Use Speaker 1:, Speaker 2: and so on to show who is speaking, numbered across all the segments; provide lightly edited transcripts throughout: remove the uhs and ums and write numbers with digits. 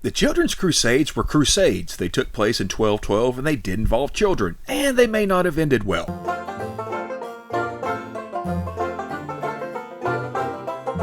Speaker 1: The Children's Crusades were crusades. They took place in 1212 and they did involve children, and they may not have ended well.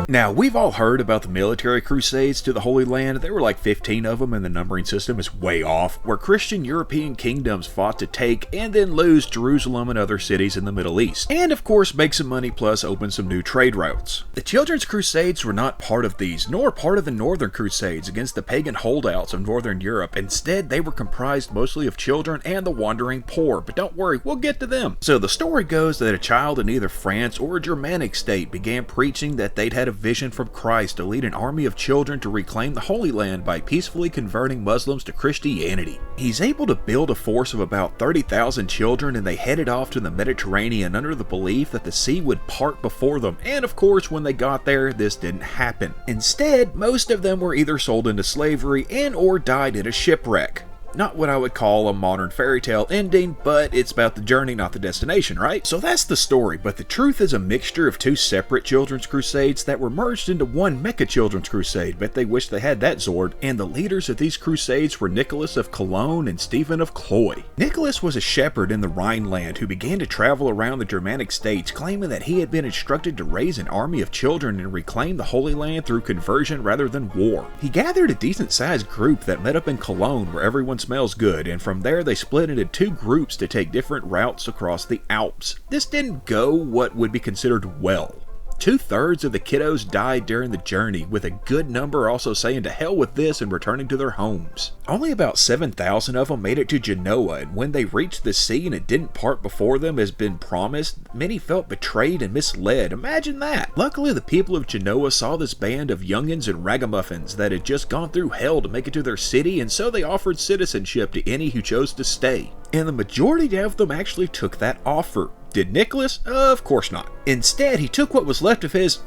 Speaker 1: Now, we've all heard about the military crusades to the Holy Land. There were like 15 of them, and the numbering system is way off, where Christian European kingdoms fought to take and then lose Jerusalem and other cities in the Middle East. And of course, make some money plus open some new trade routes. The Children's Crusades were not part of these, nor part of the Northern Crusades against the pagan holdouts of Northern Europe. Instead, they were comprised mostly of children and the wandering poor, but don't worry, we'll get to them. So the story goes that a child in either France or a Germanic state began preaching that they'd had a vision from Christ to lead an army of children to reclaim the Holy Land by peacefully converting Muslims to Christianity. He's able to build a force of about 30,000 children, and they headed off to the Mediterranean under the belief that the sea would part before them, and of course when they got there, this didn't happen. Instead, most of them were either sold into slavery and or died in a shipwreck. Not what I would call a modern fairy tale ending, but it's about the journey, not the destination, right? So that's the story, but the truth is a mixture of two separate children's crusades that were merged into one mecha children's crusade. Bet they wish they had that Zord. And the leaders of these crusades were Nicholas of Cologne and Stephen of Cloy. Nicholas was a shepherd in the Rhineland who began to travel around the Germanic states, claiming that he had been instructed to raise an army of children and reclaim the Holy Land through conversion rather than war. He gathered a decent-sized group that met up in Cologne, where everyone smells good, and from there they split into two groups to take different routes across the Alps. This didn't go what would be considered well. 2/3 of the kiddos died during the journey, with a good number also saying to hell with this and returning to their homes. Only about 7,000 of them made it to Genoa, and when they reached the sea and it didn't part before them as been promised, many felt betrayed and misled. Imagine that! Luckily, the people of Genoa saw this band of youngins and ragamuffins that had just gone through hell to make it to their city, and so they offered citizenship to any who chose to stay. And the majority of them actually took that offer. Did Nicholas? Of course not. Instead, he took what was left of his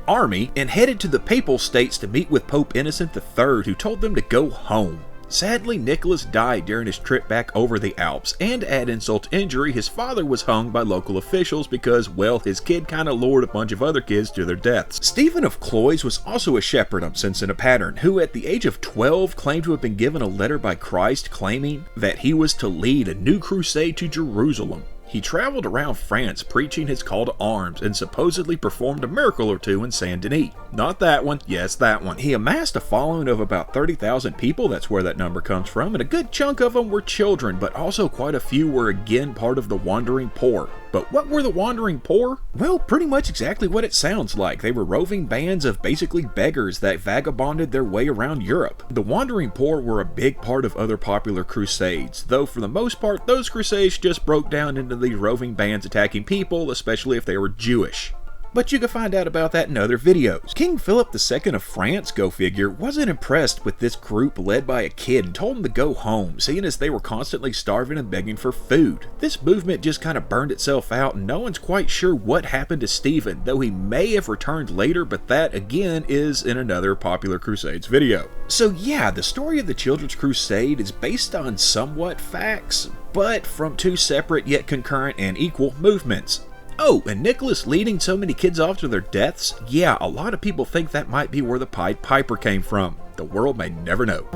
Speaker 1: army and headed to the Papal States to meet with Pope Innocent III, who told them to go home. Sadly, Nicholas died during his trip back over the Alps, and to add insult to injury, his father was hung by local officials because, well, his kid kinda lured a bunch of other kids to their deaths. Stephen of Cloyes was also a shepherd of sense and a pattern, who at the age of 12 claimed to have been given a letter by Christ claiming that he was to lead a new crusade to Jerusalem. He traveled around France preaching his call to arms and supposedly performed a miracle or two in Saint Denis. Not that one, yes that one. He amassed a following of about 30,000 people, that's where that number comes from, and a good chunk of them were children, but also quite a few were again part of the wandering poor. But what were the wandering poor? Well, pretty much exactly what it sounds like. They were roving bands of basically beggars that vagabonded their way around Europe. The wandering poor were a big part of other popular crusades, though for the most part, those crusades just broke down into the roving bands attacking people, especially if they were Jewish. But you can find out about that in other videos. King Philip II of France, go figure, wasn't impressed with this group led by a kid and told him to go home, seeing as they were constantly starving and begging for food. This movement just kind of burned itself out, and no one's quite sure what happened to Stephen, though he may have returned later, but that again is in another Popular Crusades video. So yeah, the story of the Children's Crusade is based on somewhat facts, but from two separate yet concurrent and equal movements. Oh, and Nicholas leading so many kids off to their deaths? Yeah, a lot of people think that might be where the Pied Piper came from. The world may never know.